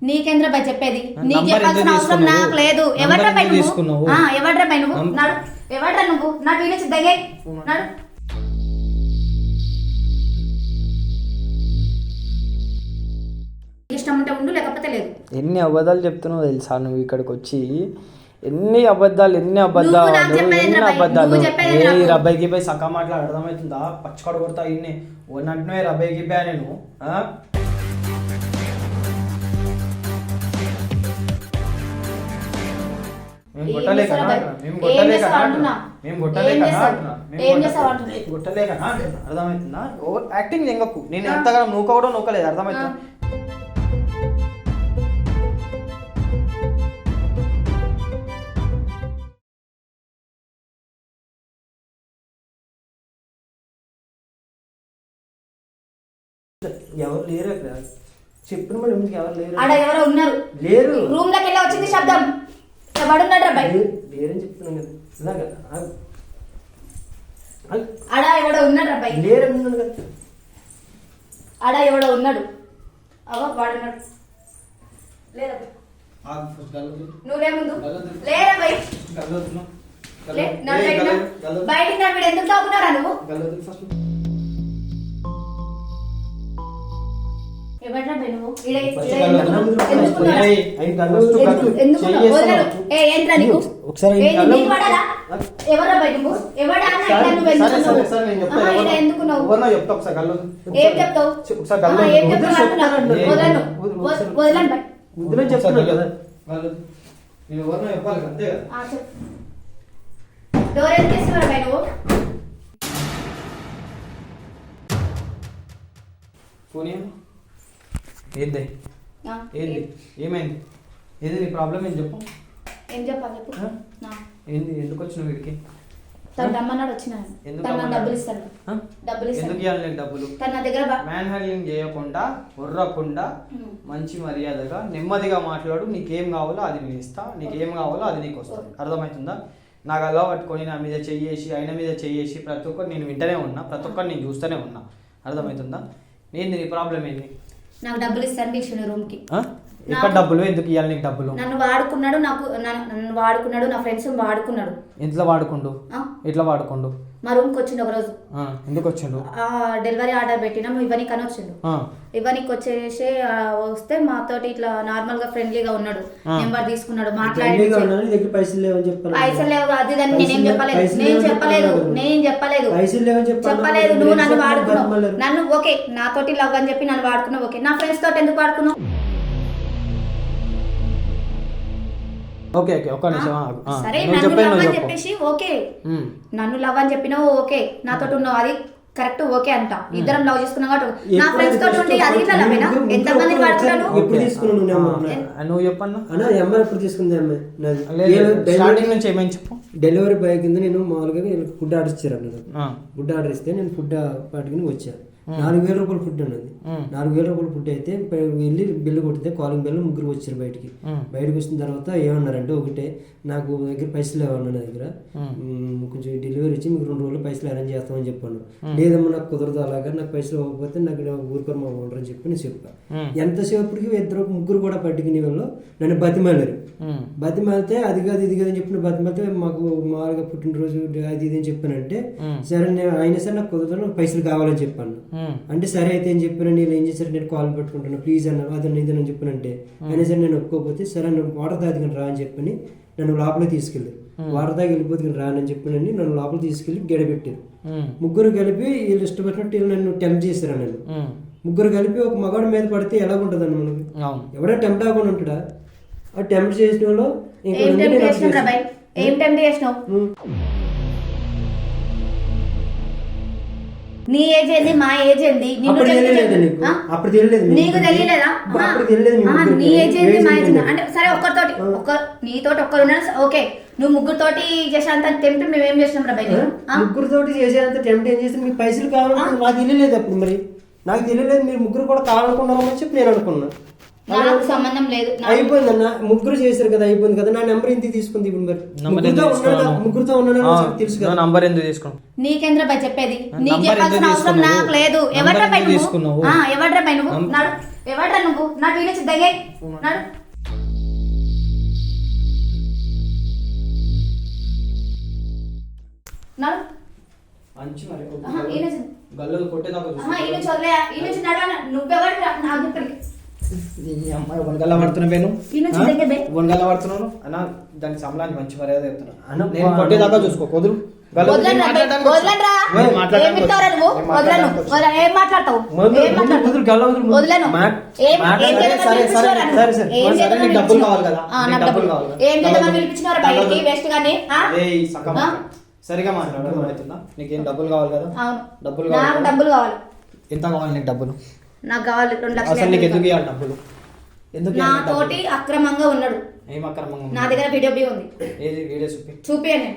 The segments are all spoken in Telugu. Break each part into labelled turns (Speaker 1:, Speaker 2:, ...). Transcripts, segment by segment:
Speaker 1: నీకేంద్ర పై చెప్పేది? నీకు చెప్పాల్సిన అవసరం నాకు లేదు. ఎవడ్రా పై నువ్వు? ఎవడ్రా పై నువ్వు? నాడు ఎవడ్రా నువ్వు? నా వీడియో దగ్గర నాడు. ఇష్టం ఉంటే ఉండు, లేకపోతే లేదు.
Speaker 2: ఎన్ని అబద్ధాలు చెప్తున్నావు తెలుసా నువ్వు ఇక్కడికి వచ్చి? ఎన్ని అబద్ధాలు ఏ రబ్బాయికి పోయి సక్క మాటలు అర్థమవుతుందా? పచ్చకడ కొడతా ఇన్ని ఉన్నట్టునే రబ్బాయికి పోయా నేను. అర్థమవుతుందా? యాక్టింగ్ ఎంగకు. నేను ఎంతగా నూకవడం నూకలేదు. అర్థమవుతుందా? ఎవరు లేరు అక్కడ. చెప్పిన మరి ఎవరు లేరు.
Speaker 1: ఆడ ఎవరో ఉన్నారు.
Speaker 2: లేరు.
Speaker 1: రూమ్ లోకి వెళ్ళి వచ్చింది శబ్దం. ఎవడున్నాడు రా బయట?
Speaker 2: లేరని చెప్తున్నాను కదా. ఇలాగా
Speaker 1: ఆడ ఎవడో ఉన్నాడు రా బయట.
Speaker 2: లేరని కదా.
Speaker 1: ఆడ ఎవడో ఉన్నాడు. అవో వాడున్నాడు. లేరా నువ్వే ముందు లేరా బయట. బయటికి నా వీడు ఎందుకు తాగుతున్నారా నువ్వు? ఎవడ్రా బై నువ్వు? ఏంట్రా నీకు? ఎవరా బై నువ్వు? ఎవడా ఎందుకున్నావు? ఏం చెప్తావు? ఏం చెప్తావు? వదలండి బై. డోర్ ఎందుకు వేస్తున్నారా బై నువ్వు?
Speaker 2: ఏంది ఏంది ఏమైంది? ఏది నీ ప్రాబ్లం? ఏం చెప్పు.
Speaker 1: ఏం చెప్పాలి చెప్పు.
Speaker 2: ఏంది? ఎందుకు వచ్చినావు వీడికి?
Speaker 1: తను రమ్మన్నాడు వచ్చిన. డబ్బులు ఇస్తాను.
Speaker 2: ఎందుకు ఇవ్వాలి డబ్బులు?
Speaker 1: తన దగ్గర
Speaker 2: మ్యాన్ హ్యాండ్లింగ్ చేయకుండా ఉర్రకుండా మంచి మర్యాదగా నెమ్మదిగా మాట్లాడు. నీకేం కావాలో అది నేను ఇస్తా. నీకేం కావాలో అది నీకు వస్తుంది. అర్థమవుతుందా? నాకు అలా పట్టుకొని నా మీద చెయ్యేసి ఆయన మీద చెయ్యేసి ప్రతి ఒక్కరు నేను వింటనే ఉన్నా. ప్రతి ఒక్కరు నేను చూస్తూనే ఉన్నా. అర్థమవుతుందా? ఏంది నీ ప్రాబ్లం? ఏంది?
Speaker 1: నాకు డబ్బులు ఇస్తాను పిలిచిన రూమ్ కి.
Speaker 2: ఎక్కడ డబ్బులు? ఎందుకు ఇవ్వాలి నీకు డబ్బులు?
Speaker 1: నన్ను వాడుకున్నాడు. నన్ను వాడుకున్నాడు. నా ఫ్రెండ్స్ వాడుకున్నాడు.
Speaker 2: ఎంతలో వాడుకుండు? ఎట్లా వాడుకుండు?
Speaker 1: మా రూమ్ కి వచ్చిండు ఒక రోజు.
Speaker 2: ఎందుకు వచ్చిండు?
Speaker 1: డెలివరీ ఆర్డర్ పెట్టినాము. ఇవ్వనికి అని వచ్చిండు. ఇవ్వనికి వచ్చేసి వస్తే మాతోటి ఇట్లా నార్మల్ గా ఫ్రెండ్లీగా ఉన్నాడు. నెంబర్ తీసుకున్నాడు. మాట్లాడి పైసలు లేవు అది నేనేం చెప్పలేదు. నువ్వు నన్ను వాడుకున్నావు. నన్ను ఓకే నాతోటి లవ్ అని చెప్పి నన్ను వాడుకున్నావు. ఓకే నా ఫ్రెండ్స్ తోటి ఎందుకు వాడుకున్నావు?
Speaker 2: ఓకే ఓకే ఒక్క నిమిషం.
Speaker 1: సరే నన్ను లవ్ అని చెప్పేసి ఓకే, నన్ను లవ్ అని చెప్పినావు ఓకే, నాతో ఉన్నావు అది కరెక్ట్ ఓకే అంట. ఇద్దరం లవ్ చేసుకున్నాం కాబట్టి నా ఫ్రెండ్స్ తోటి ఉండి అది ఇట్లా లవ్వేనా? ఎంత మందిని వాడుతున్నాను?
Speaker 2: ఎప్పుడు తీసుకున్నావు నువ్వు చెప్పన్నా?
Speaker 3: అమ్మాయి ఎప్పుడు తీసుకుంది? అమ్మాయి
Speaker 2: స్టార్టింగ్ నుంచి ఏమేమి చెప్పు.
Speaker 3: డెలివరీ బాయ్ కింద నేను మామూలుగా ఫుడ్ ఆర్డర్ ఇచ్చారు. ఫుడ్ ఆర్డర్ ఇస్తే నేను ఫుడ్ పాటికి వచ్చాను. 4,000 రూపాయల ఫుడ్ ఉన్నది. 4,000 రూపాయల ఫుడ్ అయితే వెళ్ళి బిల్లు కొడితే కాలింగ్ బెల్ ముగ్గురు వచ్చారు బయటికి. బయటకు వచ్చిన తర్వాత ఏమన్నారంటే ఒకటే, నాకు దగ్గర పైసలు లేవన్నా నా దగ్గర, కొంచెం డెలివరీ ఇచ్చి మీకు 2 రోజులు పైసలు అరేంజ్ చేస్తామని చెప్పాను. లేదమ్మా నాకు కుదరదు, అలాగా నాకు పైసలు ఇవ్వకపోతే నాకు ఊరుకొని మా ఉండరని చెప్పి నేను చెప్పాను. ఎంతసేపటికి ముగ్గురు కూడా పట్టుకునే వాళ్ళు నన్ను బతిమాలారు. బతిమాలితే అది కాదు ఇది కాదు అని చెప్పిన బతిమాలితే మాకు మామూలుగా పుట్టినరోజు అది ఇది అని చెప్పానంటే సరే నేను అయినా సరే నాకు కుదరదు, నాకు పైసలు కావాలని చెప్పాను. అంటే సరే అయితే అని చెప్పాను. నేను ఏం చేశారు, నేను కాల్ పెట్టుకుంటాను ప్లీజ్ అన్న అదని ఇదని చెప్పానంటే అయినా సరే నేను ఒప్పుకోకపోతే సరే నువ్వు వాటర్ తాగిన రా అని చెప్పని నన్ను లోపలికి తీసుకెళ్ళారు. వాటర్ తాగి వెళ్ళిపోతుంది రానని చెప్పానని నన్ను లోపల తీసుకెళ్ళి గడపెట్టారు. ముగ్గురు కలిపి వీళ్ళు ఇష్టపడినట్టు వీళ్ళు నన్ను టెంప్ట్ చేశారు. నన్ను ముగ్గురు కలిపి ఒక మగవాడి మీద పడితే ఎలా ఉంటుంది అన్న మనకి? ఎవడో టెంప్ట్ అవ్వకుండా ఉంటాడా? ఆ టెంప్ట్ చేసిన వాళ్ళు
Speaker 1: నీ ఏజ్ ఏంది, మా ఏజ్ ఏంది? నీకు తెలియలేదా? నీ ఏజ్ ఏంది, మా ఏజ్ అంటే సరే ఒక్కరితోటి నీతోటి ఒక్కరు ఓకే, నువ్వు ముగ్గురుతోటి చేసేంత టెంప్ట్ మేమేం చేసినాం రా బయట?
Speaker 3: ముగ్గురుతోటి చేసేంత టెంప్ట్ ఏం చేస్తే మీకు పైసలు కావాలంటే నాకు తెలియలేదు. అప్పుడు మరి నాకు తెలియలేదు, మీరు ముగ్గురు కూడా కావాలనుకున్నామని చెప్పి నేను అనుకున్నా.
Speaker 1: నాకు సంబంధం లేదు.
Speaker 3: అయిపోయిందన్న, ముగ్గురు చేశారు కదా, అయిపోయింది కదా. నా నెంబర్ ఎందుకు తీసుకుంది ఇప్పుడు మరి? ముగ్గురుతో ఉన్నాను తెలుసు కదా.
Speaker 2: నంబర్ ఎందుకు తీసుకున్నావు?
Speaker 1: నీకేంద్ర పై చెప్పేది? నీకు చెప్పాల్సిన అవసరం నాకు లేదు. ఎవడ్రా పై నువ్వు? ఎవడ్రా పై నువ్వు? నడు. ఎవడ్రా నువ్వు? నాకు వీడియో దగ్గర నడు. నడు.
Speaker 2: మంచి మరి
Speaker 1: గల్లు కొట్టేదాకా నువ్వెవడ్రా నాకు ఇక్కడికి?
Speaker 2: అమ్మాయి వనగల్లా పడుతున్నా నేను వనగల్లా పడుతున్నాను అన్న. దానికి సంబలానికి మంచి మర్యాద చెప్తున్నా. నేను కొట్టేదాకా చూసుకో. కుదురు డబ్బులు కావాలి కదా. సరిగా మాట్లాడు. అవుతుందా? నీకేం డబ్బులు కావాలి కదా? డబ్బులు
Speaker 1: కావాలి.
Speaker 2: ఎంత కావాలి నీకు డబ్బులు?
Speaker 1: నాకు కావాలి 2 లక్షలు.
Speaker 2: అసలు నీకు ఎందుకు ఇవ్వాలి డబ్బులు? ఎందుకు
Speaker 1: నా తోటి అక్రమంగా ఉన్నాడు.
Speaker 2: ఏం అక్రమంగా?
Speaker 1: నా దగ్గర వీడియో ఉంది.
Speaker 2: ఏది వీడియో
Speaker 1: చూపియండి.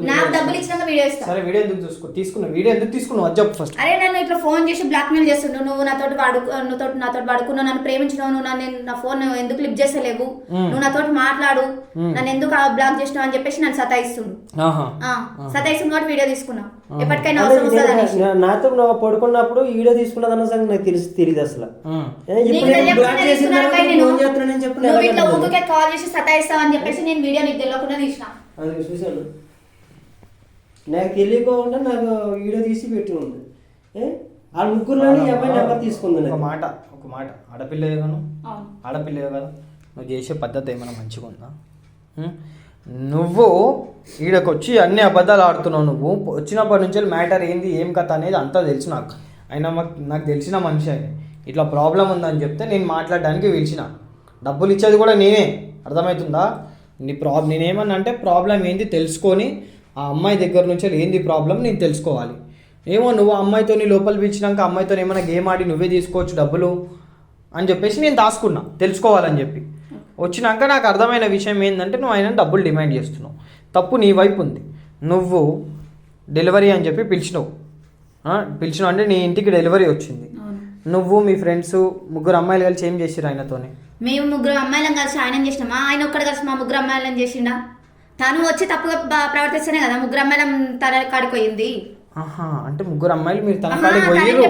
Speaker 1: నాకు డబ్బులు ఇచ్చినాక వీడియో ఇస్తా.
Speaker 2: సరే వీడియో ఎందుకు తీసుకున్నావు? వీడియో ఎందుకు తీసుకున్నావు అది చెప్పు ఫస్ట్.
Speaker 1: అరే నన్ను ఇట్లా ఫోన్ చేసి బ్లాక్ మెయిల్ చేస్తుండు. నువ్వు నాతోటి వాడుకున్నావు, నన్ను ప్రేమించినావు, నువ్వు నా ఫోన్ ఎందుకు లిఫ్ట్ చేస్తలేవు, నువ్వు నాతోటి మాట్లాడు, నన్ను ఎందుకు బ్లాక్ చేసినావు అని చెప్పేసి నన్ను సతాయిస్తుండు. కాబట్టి వీడియో తీసుకున్నావు. ఎప్పటికైనా అవసరం వస్తుందని.
Speaker 3: నాతో పడుకున్నప్పుడు వీడియో తీసుకున్నదన్న సంగతి నాకు తెలియదు అసలు.
Speaker 1: నువ్వు ఇట్లా ఊరికే కాల్ చేసి సతాయిస్తావు అని చెప్పేసి నేను వీడియో నీకు తెలియకుండా తీసిన.
Speaker 3: అది చూశాను. నాకు తెలియకుండా నాకు వీడియో తీసి పెట్టి ఉంది. ఆ ముగ్గురులో అమ్మాయి నెంబర్ తీసుకుంది.
Speaker 2: ఒక మాట ఆడపిల్లే గాను, ఆడపిల్లే కదా. నువ్వు చేసే పద్ధతి ఏమైనా మంచిగా ఉందా? నువ్వు ఈడకి వచ్చి అన్ని అబద్ధాలు ఆడుతున్నావు. నువ్వు వచ్చినప్పటి నుంచి మ్యాటర్ ఏంది ఏం కథ అనేది అంతా తెలుసు నాకు. అయినా నాకు తెలిసిన మనిషి అని ఇట్లా ప్రాబ్లం ఉందని చెప్తే నేను మాట్లాడడానికి పిలిచిన. డబ్బులు ఇచ్చేది కూడా నేనే. అర్థమవుతుందా? నేనేమన్నా అంటే ప్రాబ్లం ఏంది తెలుసుకొని ఆ అమ్మాయి దగ్గర నుంచి ఏంది ప్రాబ్లం నేను తెలుసుకోవాలి. ఏమో నువ్వు అమ్మాయితో లోపల పిలిచినాక అమ్మాయితో ఏమైనా గేమ్ ఆడి నువ్వే తీసుకోవచ్చు డబ్బులు అని చెప్పేసి నేను దాచుకున్నా తెలుసుకోవాలని చెప్పి. వచ్చినాక నాకు అర్థమైన విషయం ఏంటంటే నువ్వు ఆయన డబ్బులు డిమాండ్ చేస్తున్నావు. తప్పు నీ వైపు ఉంది. నువ్వు డెలివరీ అని చెప్పి పిలిచినావు అంటే నీ ఇంటికి డెలివరీ వచ్చింది. నువ్వు మీ ఫ్రెండ్స్ 3 అమ్మాయిలు కలిసి ఏం చేసిరు ఆయనతోనే?
Speaker 1: మేము 3 అమ్మాయిలను కలిసి ఆయన చేసినామా? ఆయన ఒక్కడు కలిసి మా 3 అమ్మాయిలను చేసిండా? తను వచ్చి తప్పుగా ప్రవర్తిస్తేనే కదా 3 అమ్మాయిల తన కాడికి పోయింది.
Speaker 2: అంటే 3 అమ్మాయిలు మీరు తన కాడికి పోయిర్రు.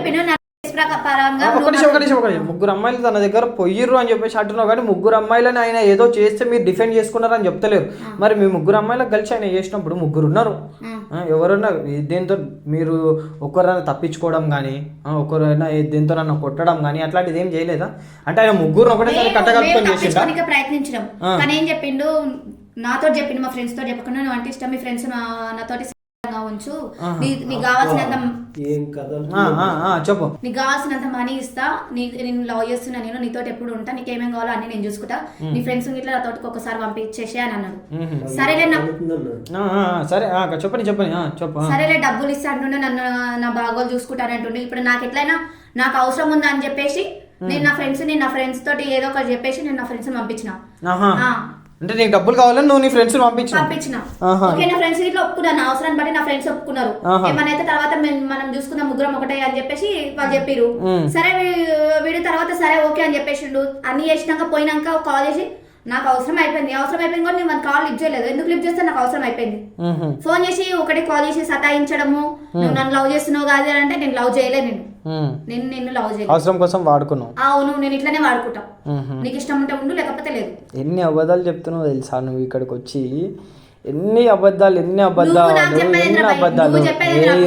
Speaker 2: 3 అమ్మాయిలు తన దగ్గర పోయిర్రు అని చెప్పేసి అంటున్నావు. కానీ 3 అమ్మాయిలని ఆయన ఏదో చేస్తే మీరు డిఫెండ్ చేసుకున్నారని చెప్తలేరు. మరి మీ 3 అమ్మాయిలకు కలిసి ఆయన చేసినప్పుడు 3 ఉన్నారు. ఎవరన్నా దేంతో మీరు ఒక్కరైనా తప్పించుకోవడం కానీ ఒకరైనా దేంతో నన్ను కొట్టడం కానీ అట్లాంటిది ఏం చేయలేదా? అంటే ఆయన 3 ఒకటేసారి కట్టగలుపుకొని చేసిండా?
Speaker 1: ప్రయత్నించడం. కానీ ఏం చెప్పిండు? నాతో చెప్పిండు మా ఫ్రెండ్స్ తో చెప్పకుండా నువ్వు అంటే ఇష్టం, మీ ఫ్రెండ్స్ నాతోటి ఉంచు, నీకు కావాల్సినంత
Speaker 2: చెప్పు,
Speaker 1: నీకు కావాల్సినంత మనీ ఇస్తా, నేను లవ్ చేస్తున్నా, నేను నీతో ఎప్పుడు ఉంటా, నీకు ఏమేం కావాలో అన్ని నేను చూసుకుంటా, నీ ఫ్రెండ్స్ ఇట్లా నాతో ఒకసారి పంపించేసి అని అన్నాడు. సరేలే సరేలే డబ్బులు ఇస్తా అంటుండే, నన్ను నా బాగోలు చూసుకుంటానంటుండే. ఇప్పుడు నాకు ఎట్లయినా నాకు అవసరం ఉందా అని చెప్పేసి నేను నా ఫ్రెండ్స్ తోటి ఏదో ఒకటి చెప్పేసి నేను నా ఫ్రెండ్స్ పంపించిన.
Speaker 2: అంటే నీకు డబ్బులు కావాలని నువ్వు నీ ఫ్రెండ్స్ పంపించిన.
Speaker 1: ఓకే, నా ఫ్రెండ్స్ ఇట్లా ఒప్పుకున్నాను, అవసరాన్ని బట్టి నా ఫ్రెండ్స్ ఒప్పుకున్నారు. ఏమనైతే తర్వాత మనం చూసుకుందాం 3 ఒకటే అని చెప్పేసి వాళ్ళు చెప్పారు. సరే వీడి తర్వాత సరే ఓకే అని చెప్పేసిండు. అన్ని చేసినాక పోయినాక కాల్ చేసి నాకు అవసరం అయిపోయింది కూడా నేను కాల్ లిఫ్ట్ చేయలేదు. ఎందుకు లిఫ్ట్ చేస్తే నాకు అవసరం అయిపోయింది. ఫోన్ చేసి ఒకటి కాల్ చేసి సతాయించడము, నువ్వు నన్ను లవ్ చేస్తున్నావు కాదు అంటే నేను లవ్ చేయలేదు, నిన్ను లవ్ చేయలేదు,
Speaker 2: అవసరం కోసం వాడుకున్నావు.
Speaker 1: అవును, నేను ఇట్లానే వాడుకుంటా. నీకు ఇష్టం ఉంటే ఉండు, లేకపోతే లేదు.
Speaker 2: ఎన్ని అబద్ధాలు చెప్తున్నావు తెలుసా నువ్వు ఇక్కడికి వచ్చి? ఎన్ని అబద్ధాలు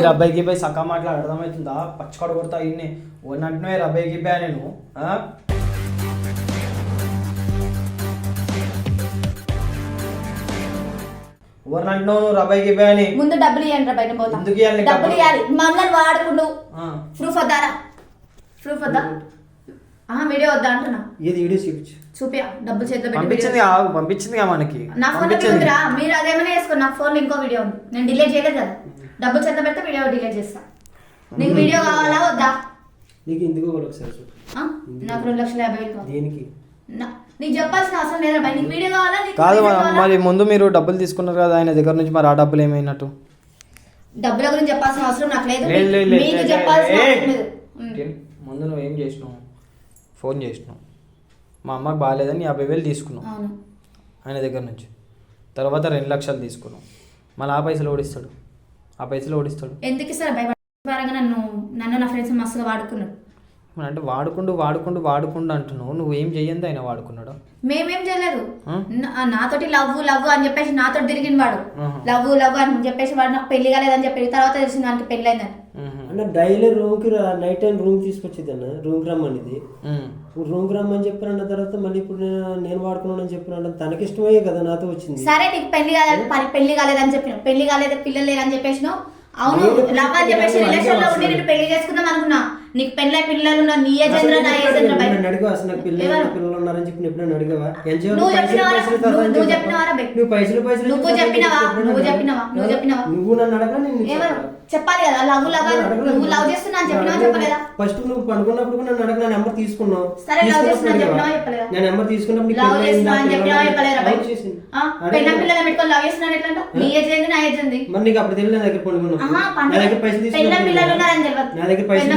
Speaker 2: రబ్బాయికి పోయి సక్క మాట్లాడు అర్థమవుతుందా? పచ్చకడ కొడతా ఇన్ని ఉన్నట్టునే రబ్బాయికి పోయా నేను.
Speaker 1: ముందు డబ్బులు ఇవ్వండి రబాయ్, డబ్బులు ఇవ్వాలి. మమ్మల్ని వాడుకుండు ప్రూఫ్ వద్దా వీడియో వద్దా అంటున్నా. చూపియా డబ్బులు చేతిలో
Speaker 2: పంపించింది మనకి.
Speaker 1: నా ఫోన్ ఉందిరా, మీరు అదేమైనా వేసుకోండి. నా ఫోన్ ఇంకో వీడియో ఉంది, నేను డిలీట్ చేయలేదు కదా. డబ్బులు చేతిలో పెడితే వీడియో డిలీట్ చేస్తా. నీకు వీడియో కావాలా వద్దా? నాకు 2,50,000 నీకు చెప్పాల్సిన అవసరం లేదా? నీకు వీడియో కావాలా?
Speaker 2: కాదు మరి ముందు మీరు డబ్బులు తీసుకున్నారు కదా ఆయన దగ్గర నుంచి, మరి ఆ డబ్బులు ఏమైనట్టు?
Speaker 1: డబ్బుల గురించి చెప్పాల్సిన అవసరం నాకు లేదు, మీకు చెప్పాల్సిన అవసరం లేదు.
Speaker 2: ముందు నువ్వు ఏం చేసినావు? ఫోన్ చేసినావు, మా అమ్మకి బాగాలేదని 50,000 తీసుకున్నావు
Speaker 1: అవును.
Speaker 2: ఆయన దగ్గర నుంచి. తర్వాత 2 లక్షలు తీసుకున్నావు. మళ్ళీ ఆ పైసలు ఓడిస్తాడు, ఆ పైసలు ఓడిస్తాడు.
Speaker 1: ఎందుకు ఇస్తారు భయపరంగా నన్ను నా ఫ్రెండ్స్ మస్తుగా వాడుకున్నాడు.
Speaker 2: అంటే వాడుకుంటూ అంటున్నావు, నువ్వేం చెయ్యంది ఆయన వాడుకున్నాడు.
Speaker 1: మేమేం చేయలేదు, నాతోటి లవ్ అని చెప్పేసి నాతో తిరిగింది వాడు. లవ్ అని చెప్పేసి వాడు నాకు పెళ్లి కాలేదని చెప్పి తర్వాత తెలిసింది వానికి పెళ్లి అయిందని.
Speaker 3: అంటే డైలీ రూమ్కి నైట్ టైం రూమ్ తీసుకొచ్చేది అన్న, రూమ్కి రమ్మనిది. రూమ్కి రమ్మని చెప్పిన తర్వాత మళ్ళీ ఇప్పుడు నేను వాడుకున్నాను చెప్పిన తనకి ఇష్టమే కదా నాతో వచ్చింది.
Speaker 1: సరే నీకు పెళ్లి కాలేదని చెప్పిన, పెళ్లి కాలేదు పిల్లలు లేరని చెప్పేసినావు. అవును, లవ్ అని చెప్పేసి రిలేషన్ లో ఉండి నేను పెళ్లి చేసుకుందాం అనుకున్నా. నీకు పెళ్ళై పిల్లలు ఉన్నారు, నీ ఏజెంద్ర నా ఏజెంద్ర.
Speaker 3: అడిగా అసలు నాకు పిల్లలు ఉన్నారని చెప్పి ఎప్పుడైనా అడిగావా?
Speaker 1: నువ్వు చెప్పినావా
Speaker 3: నువ్వు నన్ను అడగా
Speaker 1: చెప్పాలి కదా. నువ్వు లవ్ చేస్తున్నా అని చెప్పినావా చెప్పలేదా?
Speaker 3: ఫస్ట్ నువ్వు పడుకున్నప్పుడు నన్ను అడగ నా నెంబర్ తీసుకున్నావు.
Speaker 1: సరే లవ్ చేస్తున్నా చెప్పినావా చెప్పలేదా?
Speaker 3: నేను నెంబర్ తీసుకున్నప్పుడు
Speaker 1: లవ్ చేస్తున్నా అని చెప్పినావా చెప్పలేదా? పెళ్ళ పిల్లలు పెట్టుకొని లవ్ చేస్తున్నా ఎట్లా? నీ ఏజెంట్ నా ఏజెంట్.
Speaker 3: మరి నీకు అప్పుడు తెలియదు నా దగ్గర పడుకున్నావు.
Speaker 1: పెళ్ళ పిల్లలు ఉన్నారని తెలియదు.
Speaker 3: నా దగ్గర పైసలు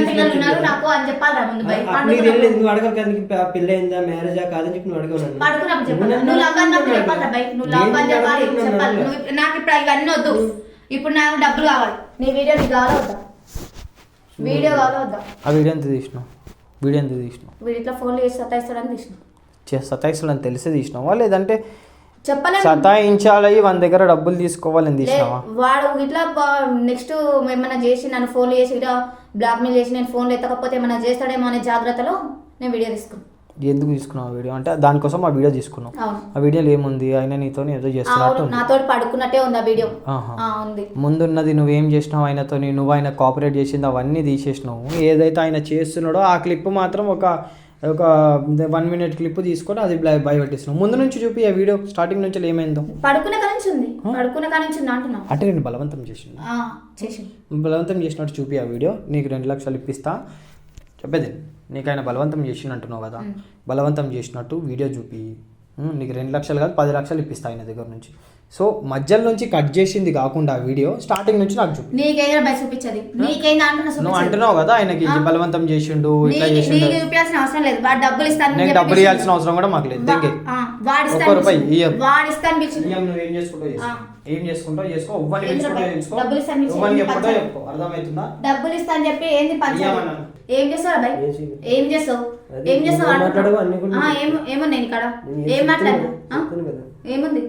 Speaker 1: నాకు అని చెప్పాలి ముందు.
Speaker 3: నువ్వు అడగాలి కదా, నీకు పెళ్ళి అయిందా మ్యారేజా కాదని చెప్పి నువ్వు అడగవు.
Speaker 1: నాకు ఇప్పుడు ఇవన్నీ వద్దు, ఇప్పుడు నాకు డబ్బులు కావాలి. నీ వీడియో నీకు కావాలా వద్దా? వీడియో కావాలా వద్దా?
Speaker 2: ఆ వీడియో ఎంత తీసినావు?
Speaker 1: వీడియో ఫోన్లో చేసి సతాయిస్తాడని తీసినావు.
Speaker 2: సతాయిస్తాడని తెలిసే తీసినావా, లేదంటే
Speaker 1: చెప్పలేదు
Speaker 2: సతాయించాలి మన దగ్గర డబ్బులు తీసుకోవాలని తీసినావా?
Speaker 1: వాడు ఇట్లా నెక్స్ట్ ఏమైనా చేసి నన్ను ఫోన్లు చేసి ఇట్లా బ్లాక్మెయిల్ చేసి నేను ఫోన్లు ఎత్తకపోతే ఏమైనా చేస్తాడేమో అనే జాగ్రత్తలో నేను వీడియో తీసుకున్నాను.
Speaker 2: ఎందుకు తీసుకున్నావు ఆ వీడియో? అంటే దానికోసం ఆ వీడియో తీసుకున్నావు. ఆ వీడియోలో ఏముంది? ఆయన నీతో ఏదో చేస్తున్నట్టు,
Speaker 1: నాతో పడుకున్నట్టే ఉంది ఆ వీడియో.
Speaker 2: ముందున్నది నువ్వేం చేసినావు ఆయనతో, నువ్వు ఆయన కోఆపరేట్ చేసింది అవన్నీ తీసేసినావు. ఏదైతే ఆయన చేస్తున్నాడో ఆ క్లిప్ మాత్రం ఒక 1 minute క్లిప్ తీసుకొని అది భయపెట్టిస్తున్నావు. ముందు నుంచి చూపి ఆ వీడియో స్టార్టింగ్ నుంచి ఏమైందో.
Speaker 1: పడుకునే కానించి ఉంది అంటున్నా.
Speaker 2: అంటే నేను బలవంతం చేసినట్టు చూపి ఆ వీడియో. నీకు 2 లక్షలు ఇప్పిస్తా చెప్పేది. నీకు ఆయన బలవంతం చేసిండు అంటున్నావు కదా, బలవంతం చేసినట్టు వీడియో చూపి. నీకు 2 లక్షలు కాదు 10 లక్షలు ఇప్పిస్తా ఆయన దగ్గర నుంచి. సో మధ్యలో నుంచి కట్ చేసింది కాకుండా ఆ వీడియో స్టార్టింగ్ నుంచి నాకు చూపి. నువ్వు అంటున్నావు కదా ఆయనకి బలవంతం చేసిండు ఇట్లా చేసిండు.
Speaker 1: నీకు
Speaker 2: డబ్బులు ఇవ్వాల్సిన అవసరం కూడా మాకు లేదు. ₹1 ఏం చేసుకుంటావు చేసుకో, అర్థమవుతుందా?
Speaker 1: డబ్బులు ఇస్తా అని చెప్పి ఏంది ఏం చేస్తావు అబ్బాయి? ఏం చేస్తావు ఏమో నేను ఇక్కడ ఏం మాట్లాడు ఏముంది?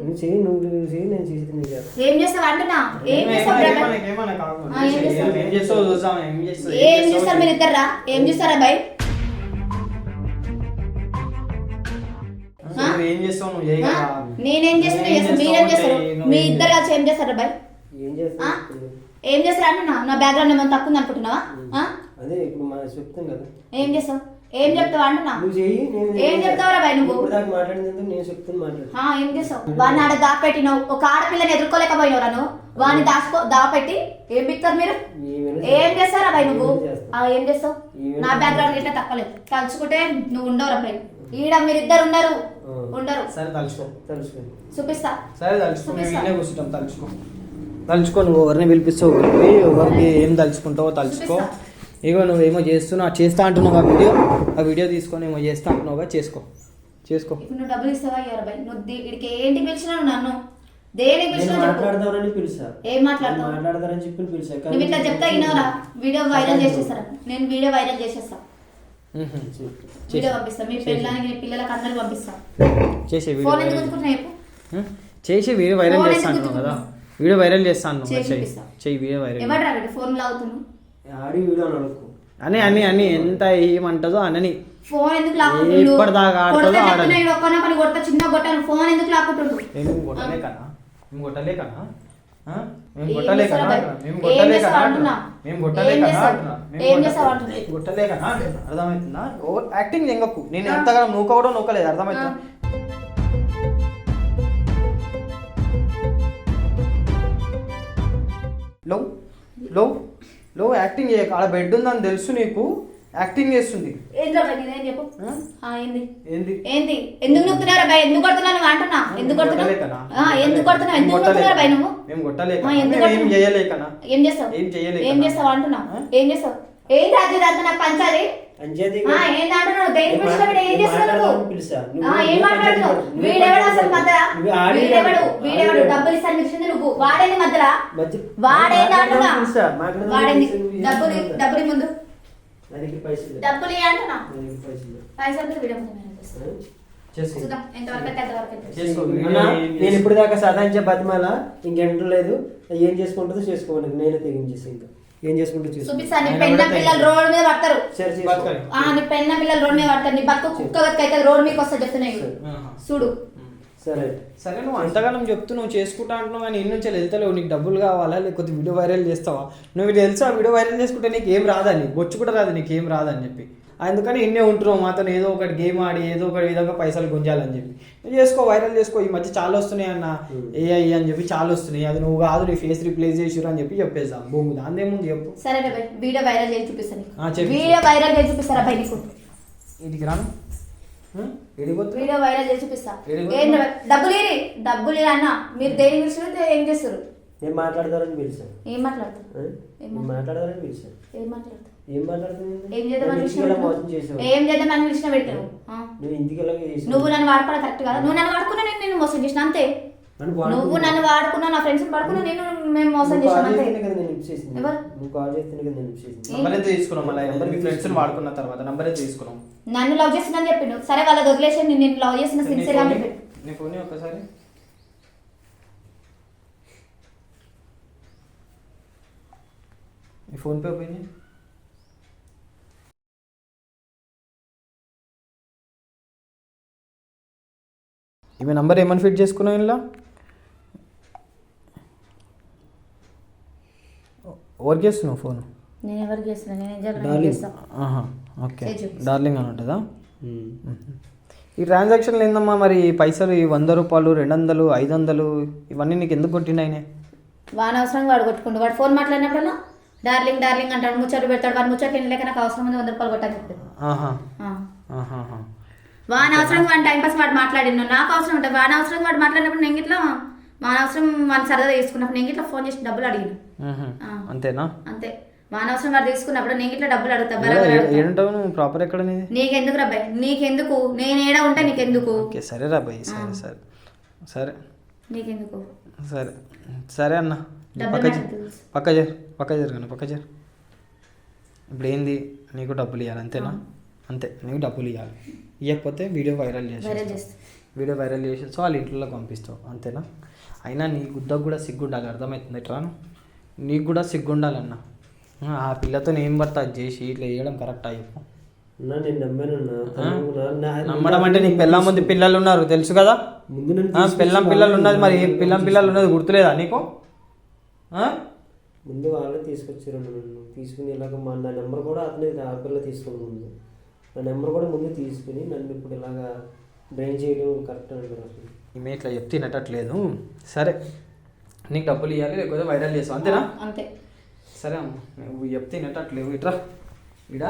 Speaker 1: ఏం చేస్తావు అంటున్నా? ఏం చేస్తారు మీరు ఇద్దరా? ఏం చేస్తారా అబ్బాయి? నేనేం చేస్తాను? మీరేం చేస్తారు? మీ ఇద్దరు కలిసి ఏం చేస్తారు అబ్బాయి? ఏం చేస్తారు అంటున్నా? నా బ్యాక్గ్రౌండ్ ఏమైనా తక్కువ అనుకుంటున్నావా? ఏం చేస్తావు? ఏం చెప్తావు అంటున్నా? ఏం చెప్తావురా బాయ్ నువ్వు? ఏం చేస్తావు? వాడిని ఆడ దాపెట్టినావు. ఒక ఆడపిల్లని ఎదుర్కోలేకపోయినవురా నువ్వు. వాడిని దాపెట్టి ఏం బిక్తారు మీరు? ఏం చేస్తారా బాయ్ నువ్వు? ఏం చేస్తావు? నా బ్యాక్గ్రౌండ్ ఇట్లా తప్పలేదు. తలుచుకుంటే నువ్వు ఉండవురా బాయ్. ఈడ మీరిద్దరు ఉండరు.
Speaker 2: సరే
Speaker 1: చూపిస్తా.
Speaker 2: సరే తలుచుకో. నువ్వు ఎవరిని పిలిపిస్తావు ఎవరికి ఏం తలుచుకుంటావో తలుచుకో. ఇగో నువ్వేమో చేస్తా అంటున్నావు. ఆ వీడియో తీసుకొని ఏమో చేస్తా అంటున్నావుగా, చేసుకో.
Speaker 1: నువ్వు డబ్బులు ఇస్తావా? నువ్వు ఇక్కడికి ఏంటి పిలిచినావు? నన్ను దేనికి పిలిచినావు? ఏం మాట్లాడతారని చెప్పి పిలిచా. నువ్వు ఇట్లా చెప్తా వినవరా? వీడియో వైరల్ చేసేస్తారా? నేను వీడియో వైరల్ చేసేస్తా. వీడియో పంపిస్తా. మీ పిల్లలకి అందరికి పంపిస్తా.
Speaker 2: చేసి వీడియో వైరల్ చేస్తాను కదా. వీడియో వైరల్ చేస్తాను. వీడియో వైరల్
Speaker 1: ఫోన్ లాగుతున్నావు
Speaker 2: అని ఎంత ఏమంటదో అనని.
Speaker 1: ఫోన్ ఎందుకు లాక్కుంటుండు?
Speaker 2: ఇప్పటిదాకా ఆడుతుందో ఆడని.
Speaker 1: చిన్న కొట్టాను. ఫోన్ ఎందుకు లాక్కుంటుండు?
Speaker 2: మేము కొట్టలేకనా? అర్థమవుతుందా? యాక్టింగ్ ఎంగకు. నేను ఎంతగా నూకలేదు. అర్థమవుతుందా? లో యాక్టింగ్ చేయక. ఆడ బెడ్ ఉందని తెలుసు నీకు, యాక్టింగ్ చేస్తుంది.
Speaker 1: ఎందుకు నొక్కుతున్నారా భయ్? ఎందుకు కొడుతున్నావు అంటున్నా? ఎందుకు కొడుతున్నావు?
Speaker 2: మేము కొట్టలేక ఏం చేయలేకనా?
Speaker 1: ఏం చేస్తావు అంటున్నా? ఏం చేస్తావు? ఏం రాజు నాకు పంచాలి.
Speaker 3: అంజాతిగా
Speaker 1: ఏందంటున్నావు దేని పిలిచినా వీడు ఏం చేస్తున్నావు
Speaker 3: మాట్లాడదామని పిలిచా.
Speaker 1: ఏం మాట్లాడుతున్నావు వీడెవడు అసలు మధ్య వీడెవడు డబ్బులు ఇస్తాను పిలిచింది నువ్వు వాడేది మధ్యలో వాడేది అంటున్నా వాడేది డబ్బులు ముందు
Speaker 3: నా దగ్గర పైసలు లేవు.
Speaker 1: డబ్బులు అంటున్నా
Speaker 3: నా దగ్గర పైసలు లేవు.
Speaker 1: పైసలు వీడియో
Speaker 2: చేసుకో
Speaker 1: చూద్దాం ఎంతవరకు అయితే అంతవరకు అయితే.
Speaker 2: చేసుకో
Speaker 3: అన్నా, నేను ఇప్పుడు దాకా సదాయించే బతిమాల ఇంకెంటూ లేదు. ఏం చేసుకుంటుందో చేసుకోవాలి, నేనే తెగించేసి ఇంకా ఏం చేసుకుంటూ చేసుకో.
Speaker 1: చూపిస్తాను నీ పెన్న పిల్లలు రోడ్డు మీద పడతారు
Speaker 3: సరే చేసుకో.
Speaker 2: బతకాలి.
Speaker 1: నీ పెన్న పిల్లలు రోడ్డు మీద పడతారు నీ బతుకు కుక్క బతుకైతే రోడ్డు మీకు వస్తా చెప్తున్నాయి చూడు
Speaker 3: సరే
Speaker 2: సరే నువ్వు అంతగానం చెప్తూ నువ్వు చేసుకుంటా అంటున్నావు కానీ ఇన్ని నుంచి వెళ్తలేవు. నీకు డబ్బులు కావాలా లేకపోతే వీడియో వైరల్ చేస్తావా? నువ్వు ఇది తెలుసా వీడియో వైరల్ చేసుకుంటే నీకు ఏం రాదని, బొచ్చు కూడా రాదు, నీకు ఏం రాదని చెప్పి అందుకని ఇన్నే ఉంటున్నావు మాతో ఏదో ఒకటి గేమ్ ఆడి ఏదో ఒక విధంగా పైసలు గుంజాలని చెప్పి నువ్వు చేసుకో, వైరల్ చేసుకో. ఈ మధ్య చాలా వస్తున్నాయి అన్న ఏఐ అని చెప్పి చాలా వస్తున్నాయి. అది నువ్వు కాదు నీ ఫేస్ రిప్లేస్ చేసిరు అని చెప్పి చెప్పేద్దాం భూమి దాని ముందు చెప్పు.
Speaker 1: సరే బాయ్ వీడియో వైరల్ చేసి చూపిస్తాను
Speaker 2: చెప్పు.
Speaker 1: వీడియో వైరల్ చేసి చూపిస్తారా బాయ్ నీకు
Speaker 2: ఇంటికి రాను
Speaker 1: వీడియో వైరల్ చేసి చూపిస్తా డబ్బులు అన్న మీరు దేని గురించి ఏం చేస్తారు
Speaker 3: నేను మాట్లాడతారని పిలిచాను.
Speaker 1: ఏం మాట్లాడతారు
Speaker 3: మాట్లాడతారని పిలిచాను.
Speaker 1: ఏం మాట్లాడతారు
Speaker 3: ఏం మాట్లాడుతుంది?
Speaker 1: ఏం చేద్దామని
Speaker 3: మోసం చేసావు.
Speaker 1: ఏం చేద్దామని పిలిచిన పెడతావు
Speaker 3: నువ్వు ఇంటికి
Speaker 1: నువ్వు నన్ను వాడుకోవడం కరెక్ట్ కదా. నువ్వు నన్ను వాడుకున్నా నేను మోసం చేసిన అంతే. నువ్వు నన్ను వాడుకున్నా నా ఫ్రెండ్స్ వాడుకున్నా నేను మేము మోసం చేసాం అంతే.
Speaker 2: తీసుకున్నాం మళ్ళీ నెంబర్ మీ ఫ్రెండ్స్ వాడుకున్న తర్వాత నెంబర్ తీసుకున్నాం.
Speaker 1: నన్ను లవ్ చేస్తున్నా చెప్పి సరే వాళ్ళ వదిలేసి నేను లవ్ చేసిన సిన్సియర్ గా చెప్పి
Speaker 2: నీ ఫోన్ ఒకసారి నీ ఫోన్ పే పోయింది. ఈమె నంబర్ ఏమని ఫిట్ చేసుకున్నావు ఇలా? ఎవరికి చేస్తున్నావు ఫోన్?
Speaker 1: నేను ఎవరికి చేస్తున్నా నేను చేస్తాను.
Speaker 2: ఓకే డార్లింగ్ అని ఉంటుందా? ఈ ట్రాన్సాక్షన్లు ఏందమ్మా మరి పైసలు ఈ 100 రూపాయలు 200 500 ఇవన్నీ నీకు ఎందుకు కొట్టిండు ఆయన?
Speaker 1: వాడు అవసరంగా వాడు కొట్టుకుంటు వాడు ఫోన్ మాట్లాడినప్పుడల్లా డార్లింగ్ డార్లింగ్ అంటాడు, ముచ్చట్లు పెడతాడు. వాడు ముచ్చట్లు లేక నాకు అవసరం ఉంది 100 రూపాయలు కొట్టాను చెప్పాడు. వాని అవసరం వాడి టైం పాస్ వాడు మాట్లాడిన నాకు అవసరం ఉంటుంది. వాని అవసరం వాడు మాట్లాడినప్పుడు నేను ఇట్లా వాని అవసరం వాడిని సరదా తీసుకున్నప్పుడు నేను ఇట్లా ఫోన్ చేసి డబ్బులు అడిగిన
Speaker 2: అంతేనా?
Speaker 1: అంతే. వాని అవసరం వాడు తీసుకున్నప్పుడు నేను ఇట్లా డబ్బులు అడుగుతా.
Speaker 2: ప్రాపర్ ఎక్కడ?
Speaker 1: నీకెందుకు రాబాయ్ నీకెందుకు? నేను ఏడా ఉంటా నీకెందుకు?
Speaker 2: సరే రాబాయ్ సరే సరే సరే
Speaker 1: నీకెందుకు?
Speaker 2: సరే సరే అన్న పక్క జరగను పక్క జరు. ఇప్పుడు ఏంది నీకు డబ్బులు ఇవ్వాలి అంతేనా? అంతే నీకు డబ్బులు ఇవ్వాలి. ఇవ్వకపోతే వీడియో వైరల్ చేసేసి వాళ్ళ ఇంట్లో పంపిస్తావు అంతేనా? అయినా నీ గుద్దకు కూడా సిగ్గుండాలి, అర్థమవుతుంది ఎట్రాను? నీకు కూడా సిగ్గుండాలన్న. ఆ పిల్లతో ఏం పడితే అది చేసి ఇట్లా చేయడం కరెక్ట్ చెప్పు. నమ్మడం అంటే నీకు పిల్లం ముందు పిల్లలు ఉన్నారు తెలుసు కదా? పిల్లలు ఉన్నది మరి పిల్లలు ఉన్నది గుర్తులేదా నీకు?
Speaker 3: ముందు వాళ్ళే తీసుకొచ్చారు నన్ను తీసుకుని ఇలాగ నా నెంబర్ కూడా అతనే ఆ పిల్ల తీసుకుని ముందు నా నెంబర్ కూడా ముందు తీసుకుని నన్ను ఇప్పుడు ఇలాగా డ్రైన్ చేయడం కరెక్ట్ అంటారు. అసలు
Speaker 2: ఈమె ఇట్లా చెప్తే వినట్లేదు. సరే నీకు డబ్బులు ఇవ్వాలి లేకపోతే వైరల్ చేస్తావు అంతేనా?
Speaker 1: అంతే.
Speaker 2: సరే అమ్మ నువ్వు చెప్తే వినట్లేదు. ఇట్రా ఇక్కడ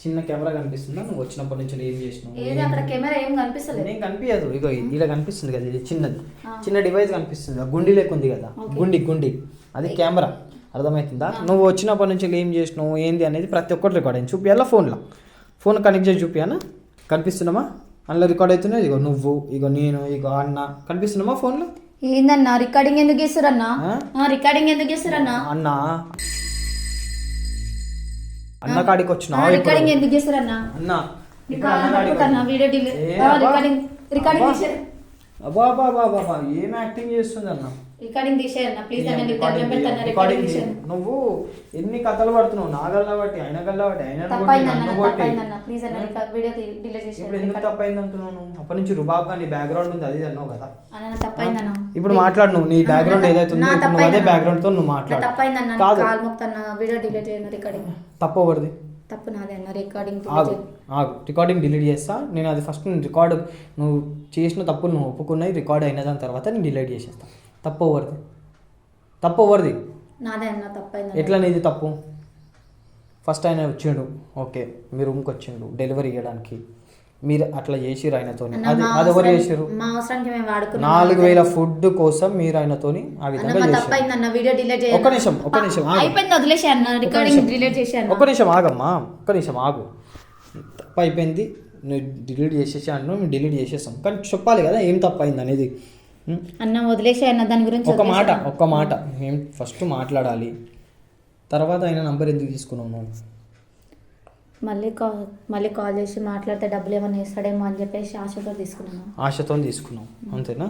Speaker 2: చిన్న కెమెరా కనిపిస్తుందా? నువ్వు వచ్చినప్పటి నుంచి ఏం చేసినావు? నేను కనిపించదు. ఇగో ఇలా కనిపిస్తుంది కదా, ఇది చిన్న డివైస్ కనిపిస్తుంది, గుండి లెక్క ఉంది కదా, గుండి అది కెమెరా, అర్థమవుతుందా? నువ్వు వచ్చినప్పటి నుంచి ఏం చేసినావు ఏంది అనేది ప్రతి ఒక్కటి రికార్డ్ అయింది. చూపియాలా ఫోన్ కనెక్ట్ చేసి చూపియానా? కనిపిస్తున్నామా? అందులో రికార్డ్ అవుతున్నాయి. ఇగో నువ్వు ఇగో నేను ఇగో అన్న కనిపిస్తున్నామా ఫోన్లో?
Speaker 1: ఏందన్నా రికార్డింగ్ ఎందుకు చేస్తారన్నా? రికార్డింగ్ ఎందుకు చేస్తారన్నా?
Speaker 2: అన్న కాడికి వచ్చిన
Speaker 1: రికార్డింగ్ ఎందుకు చేస్తారన్నా? వీడియో రికార్డింగ్
Speaker 2: ఏం యాక్టింగ్ చేస్తుంది అన్న?
Speaker 1: రికార్డింగ్ తీసేయన్నా ప్లీజ్.
Speaker 2: నువ్వు ఎన్ని కథలు పడుతున్నావు నాగల్లా బట్టి ఆయన గల్లా బట్టి ఆయన ఇప్పుడు ఎందుకు తప్పైంది అంటున్నాను? అప్పటి నుంచి రుబాబ్ గా నీ బ్యాక్గ్రౌండ్ ఉంది అది అన్నావు కదా. ఇప్పుడు మాట్లాడు నువ్వు నీ బ్యాక్గ్రౌండ్ ఏదైతే ఉందో అదే బ్యాక్గ్రౌండ్ తో నువ్వు మాట్లాడు. తప్పు ఎవరిది?
Speaker 1: తప్పు నాదే అన్న.
Speaker 2: రికార్డింగ్ డిలీట్ చేస్తా నేను. అది ఫస్ట్ రికార్డు నువ్వు చేసిన తప్పులు నువ్వు ఒప్పుకున్నాయి రికార్డ్ అయిన దాని తర్వాత నేను డిలీట్ చేసేస్తా. తప్పు ఎవరిది?
Speaker 1: నాదే అన్న. తప్పైంది.
Speaker 2: ఎట్లా నీది తప్పు? ఫస్ట్ ఆయన వచ్చిండు, ఓకే మీ రూమ్కి వచ్చిండు డెలివరీ ఇవ్వడానికి, మీరు అట్లా చేసిరు ఆయనతో. అది ఎవరు చేసిరు? 4000 ఫుడ్ కోసం మీరు ఆయనతోని ఆ విధంగా చేశారు. ఒక నిమిషం ఆగమ్మా, ఒక్క నిమిషం ఆగు. తప్పు అయిపోయింది, నువ్వు డిలీట్ చేసేసి అంటున్నావు, మేము డిలీట్ చేసేస్తాం. కానీ చెప్పాలి కదా ఏం తప్పు అయింది అనేది.
Speaker 1: అన్న వదిలేసి అన్న దాని గురించి
Speaker 2: ఒక్క మాట మేము ఫస్ట్ మాట్లాడాలి. తర్వాత ఆయన నంబర్ ఎందుకు తీసుకున్నావు నువ్వు?
Speaker 1: మళ్ళీ కాల్ చేసి మాట్లాడితే డబ్బులు ఏమైనా ఇస్తాడేమో అని చెప్పేసి ఆశతో తీసుకున్నావు
Speaker 2: అంతేనా?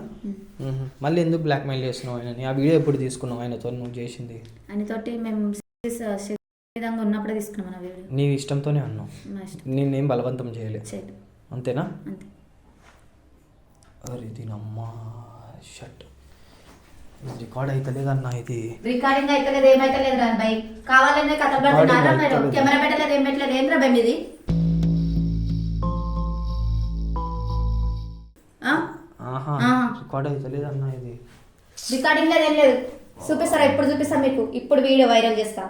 Speaker 2: మళ్ళీ ఎందుకు బ్లాక్మెయిల్ చేస్తున్నావు ఆయన? ఆ వీడియో ఎప్పుడు తీసుకున్నావు ఆయనతో నువ్వు చేసింది?
Speaker 1: ఆయనతోటి మేము విధంగా ఉన్నప్పుడే తీసుకున్నాం ఆ వీడియో.
Speaker 2: నీ ఇష్టంతోనే అన్నావు, నేనేం బలవంతం చేయలేదు అంతేనా?
Speaker 1: అంతే.
Speaker 2: అరే దీనమ్మా షట్, రికార్డ్ అవుతలేదన్నా, ఇది
Speaker 1: రికార్డింగ్ అవుతలేదు, ఏమైతలేదు రా బై, కావాలనే కథలు పడుతున్నారా మీరు? కెమెరా పెట్టలేదు, ఏం పెట్టలేదు, ఏం రా బై మీది?
Speaker 2: రికార్డ్ అవుతలేదన్నా, ఇది
Speaker 1: రికార్డింగ్ లేదు, ఏం లేదు. చూపిస్తారా? ఇప్పుడు చూపిస్తా మీకు. ఇప్పుడు వీడియో వైరల్ చేస్తా,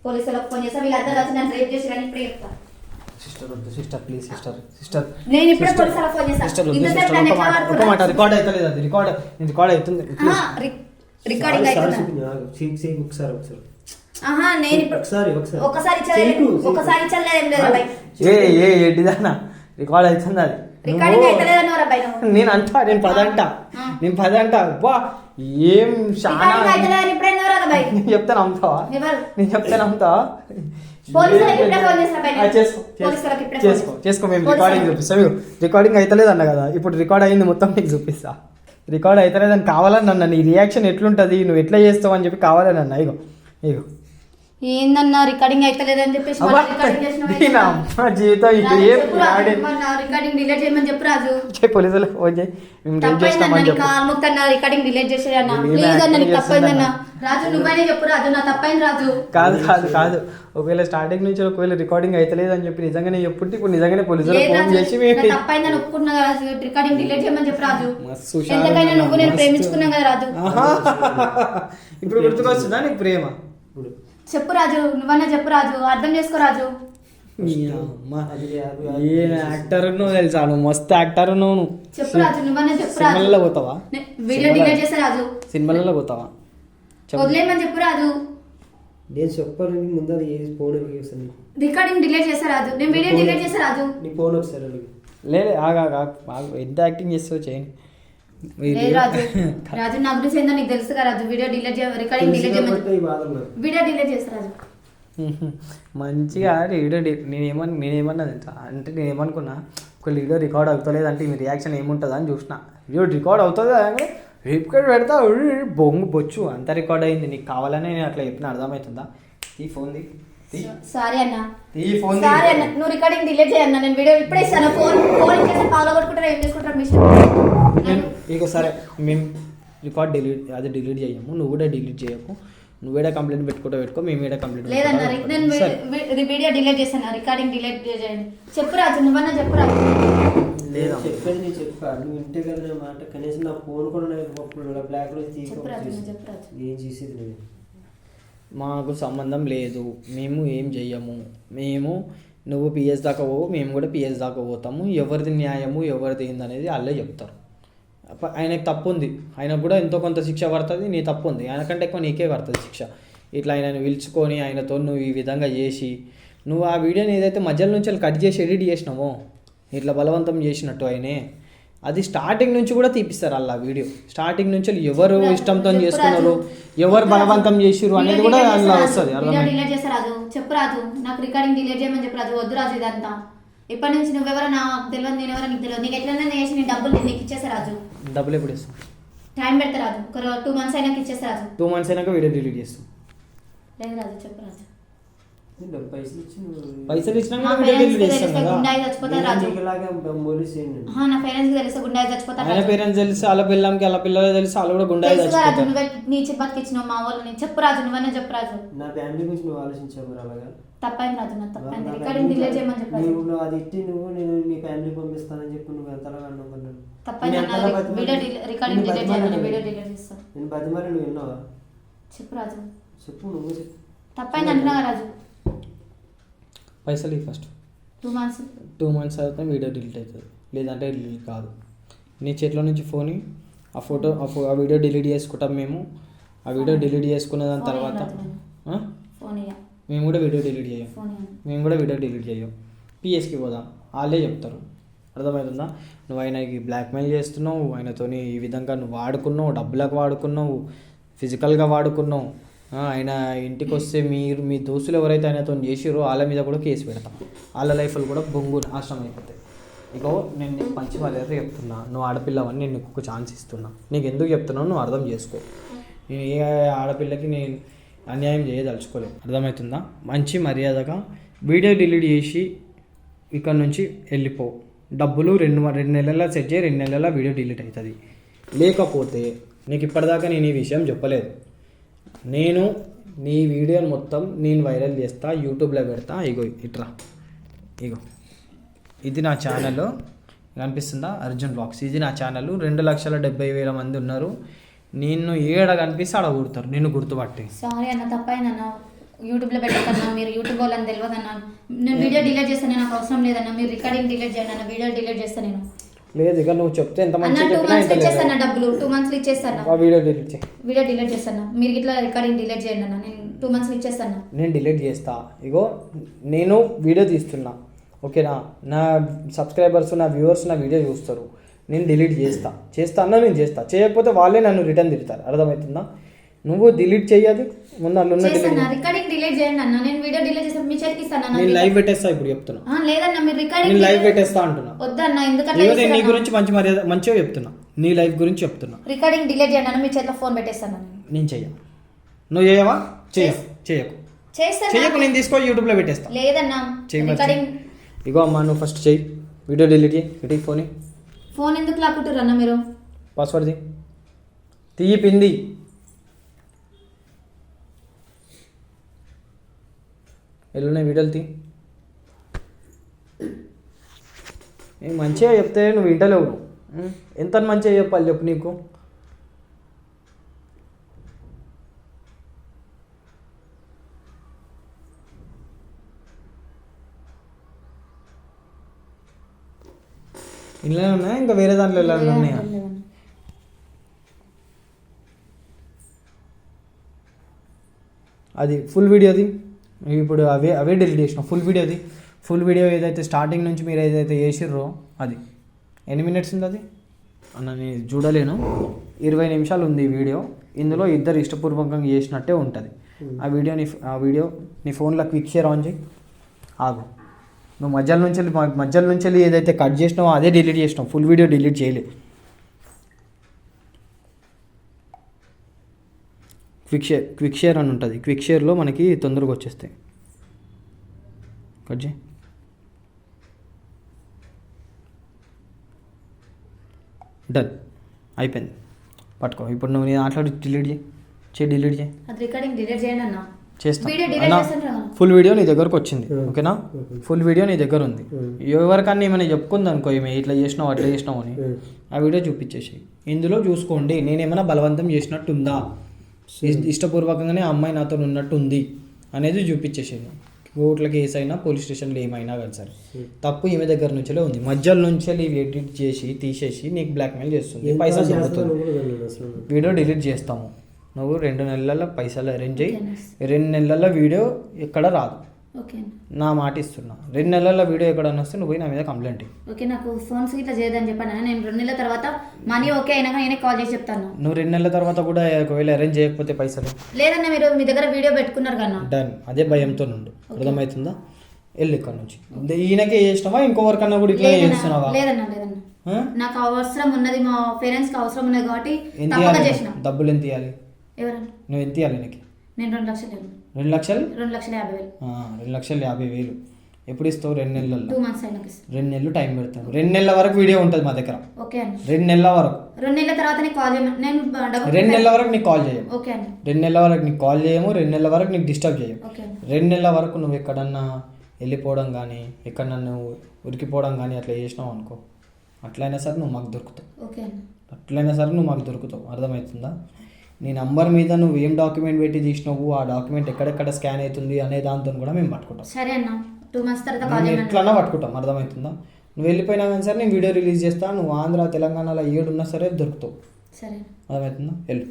Speaker 1: పోలీసులకు ఫోన్ చేస్తా, వీళ్ళందరూ వచ్చి నన్ను రేప్ చేసి కానీ ఇప్పుడు చెప్తా.
Speaker 2: సిస్టర్ ప్లీజ్ సిస్టర్
Speaker 1: నేను ఇప్పుడే పోలీసులకు ఫోన్ చేస్తా.
Speaker 2: ఒక మాట, రికార్డ్ అవుతలేదు, అది రికార్డ్ అవుతుంది.
Speaker 1: రికార్డింగ్
Speaker 2: ఏంటిదన్నా రికార్డ్ అవుతుంది అది. నేను అంటా, నేను పదంట అబ్బా ఏం చాలా చెప్తాను అమ్ముతావా? నేను చెప్తాను అమ్ముతావా? చేసుకో మేము రికార్డింగ్ చూపిస్తాం. రికార్డింగ్ అవుతలేదు అన్న కదా, ఇప్పుడు రికార్డ్ అయింది మొత్తం నీకు చూపిస్తా. రికార్డ్ అవుతలేదు అని కావాలని అన్న, నీ రియాక్షన్ ఎట్లుంటుంది, నువ్వు ఎట్లా చేస్తావు అని చెప్పి కావాలని అన్న. ఇగో
Speaker 1: ఏందన్నా రికార్డింగ్ అవుతలేదని చెప్పేసి
Speaker 2: జీవితం
Speaker 1: రికార్డింగ్ డిలీట్ చేయమని చెప్పు రాజు.
Speaker 2: పోలీసులకు ఫోన్ చేయి,
Speaker 1: రికార్డింగ్ డిలీట్ చేసేయన్నా ప్లీజ్ అన్న, నీకు తప్పైందన్నా. రాజు నువ్వైనా చెప్పు రాజు, నా తప్పైంది రాజు.
Speaker 2: కాదు ఒకవేళ స్టార్టింగ్ నుంచి ఒకవేళ రికార్డింగ్ అవుతలేదు అని చెప్పి నిజంగానే చెప్పుంటే ఇప్పుడు నిజంగానే పోలీసులకు ఫోన్ చేసి
Speaker 1: తప్పైందని ఒప్పుకున్నా కదా రాజు, రికార్డింగ్ డిలీట్ చేయమని చెప్పు రాజు. ఎంతకైనా నువ్వు నేను ప్రేమించుకున్నాం కదా రాజు.
Speaker 2: ఇప్పుడు గుర్తుకొస్తుందా నీకు ప్రేమ?
Speaker 1: చెప్పు రాజు, నువ్వన్నా చెప్పు రాజు, అర్థం చేసుకో రాజు.
Speaker 2: యాక్టర్ నువ్వు తెలుసా, నువ్వు మస్తు యాక్టర్ నువ్వు.
Speaker 1: చెప్పు రాజు, నువ్వన్నా చెప్పు రాజు.
Speaker 2: సినిమాలలో పోతావా?
Speaker 1: వీడియో డిలీట్ చేస్తా రాజు.
Speaker 2: సినిమాలలో పోతావా?
Speaker 1: వదిలేయమని చెప్పు రాజు.
Speaker 3: నేను చెప్పాను ముందు ఫోన్
Speaker 1: రికార్డింగ్ డిలీట్ చేస్తా రాజు, నేను వీడియో డిలీట్ చేస్తా రాజు.
Speaker 3: నీ ఫోన్ ఒకసారి
Speaker 2: లేదు ఎంత యాక్టింగ్ చేస్తావు చేయండి
Speaker 1: రాజు. నా గురించి ఏందో నీకు తెలుసు కదా రాజు. వీడియో డిలీట్ రికార్డింగ్ డిలీట్ చేయమని వీడియో డిలీట్ చేస్తా రాజు.
Speaker 2: మంచిగా నేనేమన్నా తెలుసా అంటే, నేనేమనుకున్నా ఒక వీడియో రికార్డ్ అవుతలేదు అంటే మీ రియాక్షన్ ఏముంటుందా అని చూసిన. వీడియో రికార్డ్ అవుతుంది అంటే రికార్డ్ పెడతా బొంగు బొచ్చు అంత రికార్డ్ అయింది. నీకు కావాలని నేను అట్లా చెప్పిన అర్థమవుతుందా? ఈ ఫోన్ది
Speaker 1: సారీ అన్న, సారీ అన్న, నువ్వు రికార్డింగ్ డిలీట్ చేయన్నా, నేను వీడియో ఇప్పుడే ఇస్తాను. ఫోన్ చేసి ఫాలో కొట్టుకుంటారా, ఏం చేసుకుంటారా మీ ఇష్టం.
Speaker 2: ఇక సరే మేము రికార్డ్ డిలీట్ చేయము, నువ్వు కూడా డిలీట్ చేయకు. నువ్వు ఏడా కంప్లైంట్ పెట్టుకో, మేము ఏడా కంప్లైంట్
Speaker 1: లేదన్నా. నేను వీడియో డిలీట్ చేస్తాను, రికార్డింగ్ డిలీట్ చేయండి. చెప్పు రాజు, నువ్వన్నా చెప్పు రాజు.
Speaker 2: లేదా
Speaker 3: చెప్పేది నేను చెప్పా, నువ్వు ఇంటే కదా మాట. కనీసం నా ఫోన్ కూడా బ్లాక్ లో ఏం చేసేది లేదు.
Speaker 2: మాకు సంబంధం లేదు, మేము ఏం చెయ్యము. నువ్వు పిఎస్ దాకా పోవు, మేము కూడా పిఎస్ దాకా పోతాము. ఎవరిది న్యాయము ఎవరిది ఏందనేది వాళ్ళే చెప్తారు. ఆయనకు తప్పు ఉంది, ఆయనకు కూడా ఎంతో కొంత శిక్ష పడుతుంది. నీ తప్పు ఉంది, ఆయనకంటే ఎక్కువ నీకే పడుతుంది శిక్ష. ఇట్లా ఆయనను పిలుచుకొని ఆయనతో నువ్వు ఈ విధంగా చేసి, నువ్వు ఆ వీడియోని ఏదైతే మధ్యలో నుంచి కట్ చేసి ఎడిట్ చేసినావో, ఇట్లా బలవంతం చేసినట్టు ఆయనే, అది స్టార్టింగ్ నుంచి కూడా తీపిస్తారు అలా వీడియో. స్టార్టింగ్ నుంచి ఎవరు ఇష్టంతో చేసుకున్నారు, ఎవరు బలవంతం చేసిరు అనేది కూడా అలా వస్తుంది.
Speaker 1: చెప్పు రాజు, నాకు రికార్డింగ్ డిలీట్ చేయమని చెప్పు రాజు. వద్దు రాజు ఇదంతా. ఇప్పటి నుంచి నువ్వెవరో నాకు తెలియదు, నేను ఎవరో నీకు తెలియదు. నీకు ఎట్లన్నా చేసి నీ డబ్బులు నీకు ఇచ్చేస్తా రాజు.
Speaker 2: డబ్బులు ఎప్పుడు ఇస్తాం?
Speaker 1: టైం పెడతా రాజు, ఒక 2 months అయినాక ఇచ్చేస్తా రాజు.
Speaker 2: 2 months అయినాక వీడియో డిలీట్ చేస్తాం.
Speaker 1: లేదు రాజు, చెప్పు రాజు.
Speaker 2: పైసలు ఇచ్చినా
Speaker 1: నా పేరెంట్స్
Speaker 2: తెలుసు, వాళ్ళ పిల్లలకి వాళ్ళ పిల్లలు తెలుసు, వాళ్ళు కూడా గుండాయి చచ్చిపోతారు.
Speaker 1: నీ బతికిచ్చినావు మా వాళ్ళని. చెప్పు రాజు, నువ్వన్నా చెప్పు రాజు.
Speaker 3: నా ఫ్యామిలీ గురించి నువ్వు ఆలోచించావు అలాగా.
Speaker 1: తప్పైంది రాజు, నాకు తప్పైంది. రికార్డింగ్ డిలీట్ చేయమని చెప్పు.
Speaker 3: నువ్వు అది ఇట్టి నేను మీ ఫ్యామిలీ పంపిస్తానని చెప్పి నువ్వు ఎంతలా అన్నావు.
Speaker 1: తప్పైంది, వీడియో రికార్డింగ్ డిలీట్ చేయమని వీడియో డిలీట్ చేస్తా.
Speaker 3: నేను బతిమారి నువ్వు విన్నావా?
Speaker 1: చెప్పు రాజు,
Speaker 3: చెప్పు, నువ్వు చెప్పు.
Speaker 1: తప్పైంది అంటున్నా రాజు.
Speaker 2: పైసలు ఫస్ట్ 2 months తర్వాత వీడియో డిలీట్ అవుతుంది, లేదంటే డిలీట్ కాదు. నీ చేతిలో నుంచి ఫోన్ ఆ వీడియో డిలీట్ చేసుకుంటాం మేము. ఆ వీడియో డిలీట్ చేసుకున్న దాని తర్వాత మేము కూడా వీడియో డిలీట్ చేయం. పిఎస్కి పోదాం, వాళ్ళే చెప్తారు. అర్థమవుతుందా? నువ్వు ఆయనకి బ్లాక్మెయిల్ చేస్తున్నావు, ఆయనతోని ఈ విధంగా నువ్వు వాడుకున్నావు, డబ్బులకు వాడుకున్నావు, ఫిజికల్గా వాడుకున్నావు. ఆయన ఇంటికి వస్తే మీ దోస్తులు ఎవరైతే ఆయనతో చేసిరో వాళ్ళ మీద కూడా కేసు పెడతాం. వాళ్ళ లైఫ్లు కూడా బొంగు నాశనం అయిపోతాయి. ఇగో నేను నీకు మంచి మర్యాద చెప్తున్నా, నువ్వు ఆడపిల్లవని నేను నీకు ఒక ఛాన్స్ ఇస్తున్నా. నీకు ఎందుకు చెప్తున్నావు నువ్వు అర్థం చేసుకో. నేను ఏ ఆడపిల్లకి నేను అన్యాయం చేయదలుచుకోలేదు. అర్థమవుతుందా? మంచి మర్యాదగా వీడియో డిలీట్ చేసి ఇక్కడ నుంచి వెళ్ళిపో. డబ్బులు 2 నెలల సెట్ చేయి, 2 నెలల వీడియో డిలీట్ అవుతుంది. లేకపోతే నీకు ఇప్పటిదాకా నేను ఈ విషయం చెప్పలేదు. నేను నీ వీడియోని మొత్తం నేను వైరల్ చేస్తా, యూట్యూబ్లో పెడతా. ఇగో ఇట్రా, ఇగో ఇది నా ఛానల్ కనిపిస్తుందా, అర్జున్ బ్లాగ్స్. ఇది నా ఛానల్. 2,70,000 మంది ఉన్నారు. నిన్ను ఏడ కనిపిస్తే ఆడ కూడతారు, నిన్ను గుర్తుపట్టి.
Speaker 1: సారీ అన్న, తప్పైందన్న. యూట్యూబ్లో పెట్టకన్నా, మీరు యూట్యూబ్ వాళ్ళని తెలియదన్నా. నేను వీడియో డిలీట్ చేస్తాను, నాకు అవసరం లేదన్న. మీరు రికార్డింగ్ డిలీట్ చేయండి అన్న, వీడియో డిలీట్ చేస్తాను నేను.
Speaker 2: లేదు ఇక నువ్వు చెప్తే ఎంత మంచిగా
Speaker 1: 2 months ఇచ్చేస్తాను డబ్బులు, 2 months ఇచ్చేస్తాను.
Speaker 2: వీడియో డిలీట్ చేయి,
Speaker 1: వీడియో డిలీట్ చేస్తాను. మీరు ఇట్లా రికార్డింగ్ డిలీట్ చేయండి అన్న, నేను 2 months ఇచ్చేస్తాను.
Speaker 2: నేను డిలీట్ చేస్తా. ఇగో నేను వీడియో తీస్తున్నా, ఓకేనా? నా సబ్స్క్రైబర్స్, నా వ్యూవర్స్ నా వీడియో చూస్తారు. నేను డిలీట్ చేస్తా అన్నా, నేను చేస్తా. చేయకపోతే వాళ్ళే నన్ను రిటర్న్ తిడతారు. అర్థమవుతుందా? నువ్వు డిలీట్ చెయ్యాలి ముందు. అందులో
Speaker 1: రికార్డింగ్ డిలీట్ చేయండి అన్న, నేను వీడియో డిలీట్ చేస్తాను, మీ చేతికి ఇస్తాను అన్న.
Speaker 2: నేను లైవ్ పెట్టేస్తా ఇప్పుడు చెప్తున్నా.
Speaker 1: లేదన్న, మీరు రికార్డింగ్
Speaker 2: నేను లైవ్ పెట్టేస్తా అంటున్నా.
Speaker 1: వద్దన్న, ఎందుకంటే
Speaker 2: నీ గురించి మంచి మర్యాద మంచిగా చెప్తున్నా, నీ లైఫ్ గురించి చెప్తున్నా.
Speaker 1: రికార్డింగ్ డిలీట్ చేయండి అన్న, మీ చేతిలో ఫోన్ పెట్టేస్తాను.
Speaker 2: నేను చెయ్యను. నువ్వు చేయవా? చేయకు. నేను తీసుకో యూట్యూబ్లో పెట్టేస్తా.
Speaker 1: లేదన్నా, రికార్డింగ్.
Speaker 2: ఇగో అమ్మా, నువ్వు ఫస్ట్ చెయ్యి, వీడియో డిలీట్ చేయి. ఇటు
Speaker 1: ఫోన్ ఎందుకు లాక్కుంటారు అన్న మీరు?
Speaker 2: పాస్వర్డ్ తీయి, పింది. ఎల్లున్నాయి వీడియోలు తీ. మంచిగా చెప్తే నువ్వు వింటలేవు. ఎంత మంచిగా చెప్పాలి చెప్పు నీకు? ఇంట్లో ఉన్నాయా ఇంకా వేరే దాంట్లో ఉన్నాయా? అది ఫుల్ వీడియోది. ఇప్పుడు అవే డిలీట్ చేసినావు. ఫుల్ వీడియో ఏదైతే స్టార్టింగ్ నుంచి మీరు ఏదైతే చేసిర్రో అది ఎన్ని మినిట్స్ ఉంది? అది అన్న నేను చూడలేను. 20 నిమిషాలు ఉంది ఈ వీడియో. ఇందులో ఇద్దరు ఇష్టపూర్వకంగా చేసినట్టే ఉంటుంది. ఆ వీడియో నీ ఫోన్లో క్విక్ షేర్ ఆన్ చేయి. ఆగు, నువ్వు మధ్యలో నుంచి ఏదైతే కట్ చేసినావో అదే డిలీట్ చేసినావు. ఫుల్ వీడియో డిలీట్ చేయలే. క్విక్ షేర్ అని ఉంటుంది. క్విక్ షేర్లో మనకి తొందరగా వచ్చేస్తాయి. కట్ చేయి. డన్, అయిపోయింది. పట్టుకో. ఇప్పుడు నువ్వు నేను మాట్లాడి డిలీట్ డిలీట్ చేయి.
Speaker 1: రికార్డింగ్ డిలీట్ చేయండి అన్న.
Speaker 2: చేస్తా. ఫుల్ వీడియో నీ దగ్గరకు వచ్చింది, ఓకేనా? ఫుల్ వీడియో నీ దగ్గర ఉంది. ఎవరికన్నా ఏమైనా చెప్పుకుంది అనుకో, ఏమి ఇట్లా చేసినావు అట్లా చేసినావు అని, ఆ వీడియో చూపించేసి ఇందులో చూసుకోండి. నేనేమైనా బలవంతం చేసినట్టుందా, ఇష్టపూర్వకంగానే ఆ అమ్మాయి నాతో ఉన్నట్టు ఉంది అనేది చూపించేసాను. కోర్టుల కేసు అయినా పోలీస్ స్టేషన్లో ఏమైనా కానీ సరే, తప్పు ఈమె దగ్గర నుంచే ఉంది. మధ్యలో నుంచి ఇవి ఎడిట్ చేసి తీసేసి నీకు బ్లాక్మెయిల్ చేస్తుంది, పైసలు దొరుకుతుంది. వీడియో డిలీట్ చేస్తాము. నువ్వు 2 నెలల పైసలు అరేంజ్ చేయి. 2 నెలల వీడియో ఎక్కడ రాదు, నా మాట ఇస్తున్నా. 2 నెలల వీడియో ఎక్కడన్నా వస్తే నువ్వు నా మీద కంప్లైంట్.
Speaker 1: ఓకే, నాకు ఫోన్స్ ఇట్లా చేయదని చెప్పాను. నేను 2 నెలల తర్వాత మనీ ఓకే అయినాక నేనే కాల్ చేసి చెప్తాను.
Speaker 2: నువ్వు 2 నెలల తర్వాత కూడా ఒకవేళ అరేంజ్ చేయకపోతే పైసలు
Speaker 1: లేదన్న, మీరు మీ దగ్గర వీడియో పెట్టుకున్నారు కన్నా.
Speaker 2: డన్, అదే భయంతో నుండు. అర్థమవుతుందా? వెళ్ళి ఇక్కడ నుంచి. ఈయనకే చేసినావా ఇంకొకరికన్నా కూడా ఇట్లా చేస్తున్నావా?
Speaker 1: లేదన్నా, నాకు అవసరం ఉన్నది, మా పేరెంట్స్కి అవసరం ఉన్నది కాబట్టి చేసిన.
Speaker 2: డబ్బులు ఎంత ఇవ్వాలి?
Speaker 1: ఎవరన్నా?
Speaker 2: నువ్వు ఎంత ఇవ్వాలి? నీకు
Speaker 1: నేను 2 లక్షలు.
Speaker 2: 2 లక్షలు?
Speaker 1: 2,50,000.
Speaker 2: 2,50,000 ఎప్పుడు ఇస్తావు? 2 నెలల్లో.
Speaker 1: 2 months అయినా
Speaker 2: 2 నెలలు టైం పెడతాను. 2 నెలల వరకు వీడియో ఉంటుంది మా దగ్గర.
Speaker 1: ఓకే అండి.
Speaker 2: 2 నెలల వరకు.
Speaker 1: 2 నెలల తర్వాత నీకు కాల్ చేయము. నేను
Speaker 2: 2 నెలల వరకు నీకు కాల్ చేయము.
Speaker 1: ఓకే అండి.
Speaker 2: 2 నెలల వరకు నీకు కాల్ చేయము. 2 నెలల వరకు నీకు డిస్టర్బ్ చేయము.
Speaker 1: ఓకే.
Speaker 2: 2 నెలల వరకు నువ్వు ఎక్కడన్నా వెళ్ళిపోవడం కానీ, ఎక్కడన్నా నువ్వు ఉరికిపోవడం కానీ అట్లా చేసినావు అనుకో, అట్లయినా సరే నువ్వు మాకు దొరుకుతావు.
Speaker 1: ఓకే అండి.
Speaker 2: అట్లయినా సరే నువ్వు మాకు దొరుకుతావు. అర్థమవుతుందా? నీ నంబర్ మీద నువ్వు ఏం డాక్యుమెంట్ పెట్టి తీసినావు, ఆ డాక్యుమెంట్ ఎక్కడెక్కడ స్కాన్ అవుతుంది అనే దాంతో కూడా మేము పట్టుకుంటాం.
Speaker 1: సరే అన్న, 2 months తర్వాత కాల్ చేయండి.
Speaker 2: ఎట్లన్నా పట్టుకుంటాం. అర్థమవుతుందా? నువ్వు వెళ్ళిపోయినా కానీ సరే నేను వీడియో రిలీజ్ చేస్తాను. నువ్వు ఆంధ్ర తెలంగాణలో ఏడున్నా సరే దొరుకుతావు.
Speaker 1: సరే,
Speaker 2: అర్థమవుతుందా? వెళ్ళు.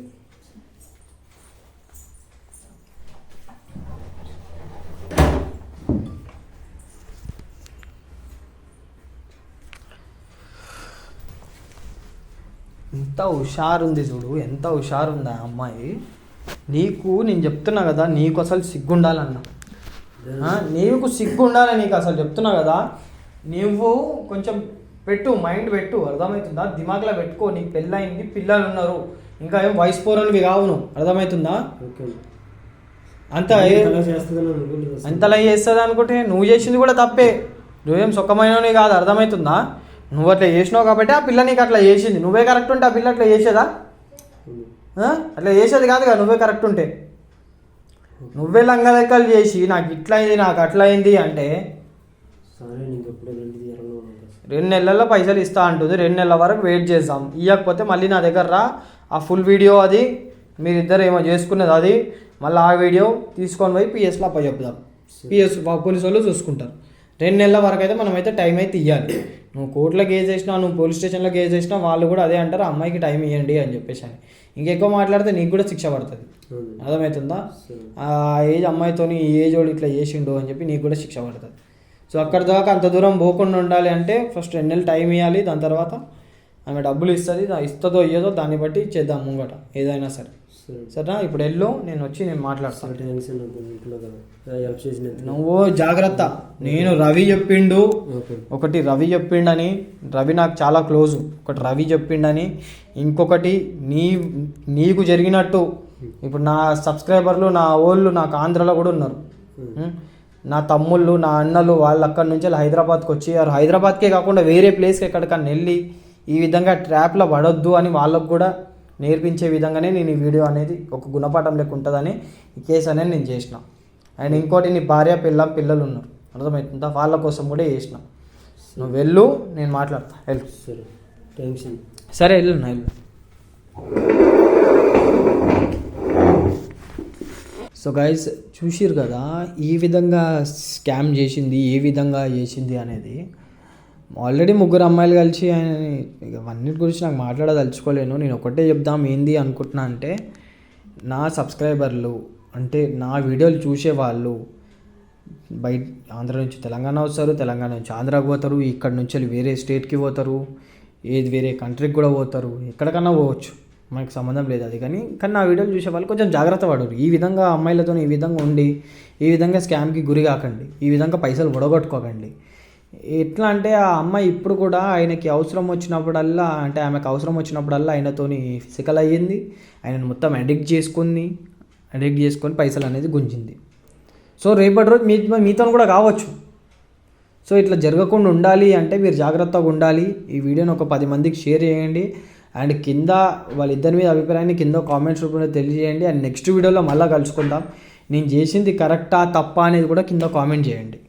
Speaker 2: ఎంత హుషారుంది చూడు, ఎంత హుషారుంది ఆ అమ్మాయి. నీకు నేను చెప్తున్నా కదా, నీకు అసలు సిగ్గుండాలన్న, నీకు సిగ్గుండాలి. నీకు అసలు చెప్తున్నా కదా, నువ్వు కొంచెం పెట్టు, మైండ్ పెట్టు, అర్థమవుతుందా? దిమాగ్లో పెట్టుకో. నీకు పెళ్ళయింది, పిల్లలు ఉన్నారు, ఇంకా ఏం వయసు పోరనివి కావు నువ్వు, అర్థమవుతుందా? అంతలా చేస్తుంది అనుకుంటే నువ్వు చేసింది కూడా తప్పే. నువ్వేం సుఖమైనవి కాదు, అర్థమవుతుందా? నువ్వు అట్లా చేసినావు కాబట్టి ఆ పిల్ల నీకు అట్లా చేసింది. నువ్వే కరెక్ట్ ఉంటే ఆ పిల్ల అట్లా చేసేదా? అట్లా చేసేది కాదుగా నువ్వే కరెక్ట్ ఉంటే. నువ్వే లంగలెక్కలు చేసి నాకు ఇట్లా అయింది, నాకు అట్లా అయింది అంటే 2 నెలల్లో పైసలు ఇస్తా అంటుంది. 2 నెలల వరకు వెయిట్ చేద్దాం. ఇవ్వకపోతే మళ్ళీ నా దగ్గర రా, ఆ ఫుల్ వీడియో అది మీరిద్దరు ఏమో చేసుకునేది అది, మళ్ళీ ఆ వీడియో తీసుకొని పోయి పిఎస్లో అప్ప చెప్దాం. పిఎస్ పోలీసు వాళ్ళు చూసుకుంటారు. 2 నెలల వరకు అయితే మనమైతే టైం అయితే ఇవ్వాలి. నువ్వు కోర్టులో కేసు వేసినా, నువ్వు పోలీస్ స్టేషన్లో కేసు వేసినా వాళ్ళు కూడా అదే అంటారు, అమ్మాయికి టైం ఇవ్వండి అని చెప్పేసి అని. ఇంకెక్కువ మాట్లాడితే నీకు కూడా శిక్ష పడుతుంది, అర్థమవుతుందా? ఆ ఏజ్ అమ్మాయితోని ఈ ఏజ్ వాడు ఇట్లా చేసిండు అని చెప్పి నీకు కూడా శిక్ష పడుతుంది. సో అక్కడ దాకా అంత దూరం పోకుండా ఉండాలి అంటే ఫస్ట్ 2 నెలలు టైం ఇవ్వాలి. దాని తర్వాత ఆమె డబ్బులు ఇస్తుంది, ఇస్తుందో ఇయ్యదో దాన్ని బట్టి చేద్దాం ముంగట ఏదైనా సరే. సరేనా? ఇప్పుడు వెళ్ళు, నేను వచ్చి నేను మాట్లాడతాను. నువ్వు జాగ్రత్త. నేను రవి చెప్పిండు, ఒకటి రవి చెప్పిండని, రవి నాకు చాలా క్లోజు, ఒకటి రవి చెప్పిండని, ఇంకొకటి నీకు జరిగినట్టు ఇప్పుడు నా సబ్స్క్రైబర్లు నా వాళ్ళు నాకు ఆంధ్రలో కూడా ఉన్నారు. నా తమ్ముళ్ళు, నా అన్నలు వాళ్ళు అక్కడి నుంచి హైదరాబాద్కి వచ్చి, హైదరాబాద్కే కాకుండా వేరే ప్లేస్కి ఎక్కడికన్నా వెళ్ళి ఈ విధంగా ట్రాప్లో పడొద్దు అని వాళ్ళకు కూడా నేర్పించే విధంగానే నేను ఈ వీడియో అనేది ఒక గుణపాఠం లెక్క ఉంటుందని ఈ కేసు అనేది నేను చేసిన. అండ్ ఇంకోటి, నీ భార్య పిల్లలు ఉన్నారు, అర్థమవుతుందా? వాళ్ళ కోసం కూడా చేసిన. నువ్వు వెళ్ళు, నేను మాట్లాడతా. వెళ్ళు. సరే వెళ్ళు నా వెళ్ళు. సో గైస్ చూసిరు కదా ఈ విధంగా స్కామ్ చేసింది, ఏ విధంగా చేసింది అనేది. ఆల్రెడీ 3 అమ్మాయిలు కలిసి ఇక అన్నిటి గురించి నాకు మాట్లాడదలుచుకోలేను. నేను ఒకటే చెప్దాం ఏంది అనుకుంటున్నా అంటే, నా సబ్స్క్రైబర్లు అంటే నా వీడియోలు చూసేవాళ్ళు బయట ఆంధ్ర నుంచి తెలంగాణ వస్తారు, తెలంగాణ నుంచి ఆంధ్రాకి పోతారు, ఇక్కడ నుంచి వేరే స్టేట్కి పోతారు, వేరే కంట్రీకి కూడా పోతారు, ఎక్కడికన్నా పోవచ్చు, మనకు సంబంధం లేదు అది. కానీ నా వీడియోలు చూసే వాళ్ళు కొంచెం జాగ్రత్త పడరు. ఈ విధంగా అమ్మాయిలతో ఈ విధంగా ఉండి ఈ విధంగా స్కామ్కి గురి కాకండి, ఈ విధంగా పైసలు ఒడగొట్టుకోకండి. ఎట్లా అంటే ఆ అమ్మాయి ఇప్పుడు కూడా ఆయనకి అవసరం వచ్చినప్పుడల్లా, అంటే ఆమెకు అవసరం వచ్చినప్పుడల్లా ఆయనతోని ఫిజికల్ అయ్యింది, ఆయనను మొత్తం అడిక్ట్ చేసుకొని పైసలు అనేది గుంజింది. సో రేపటి రోజు మీతో కూడా కావచ్చు. సో ఇట్లా జరగకుండా ఉండాలి అంటే మీరు జాగ్రత్తగా ఉండాలి. ఈ వీడియోని ఒక 10 మందికి షేర్ చేయండి. అండ్ కింద వాళ్ళిద్దరి మీద అభిప్రాయాన్ని కింద కామెంట్స్ రూపంలో తెలియజేయండి. అండ్ నెక్స్ట్ వీడియోలో మళ్ళీ కలుసుకుందాం. నేను చేసింది కరెక్టా తప్పా అనేది కూడా కింద కామెంట్ చేయండి.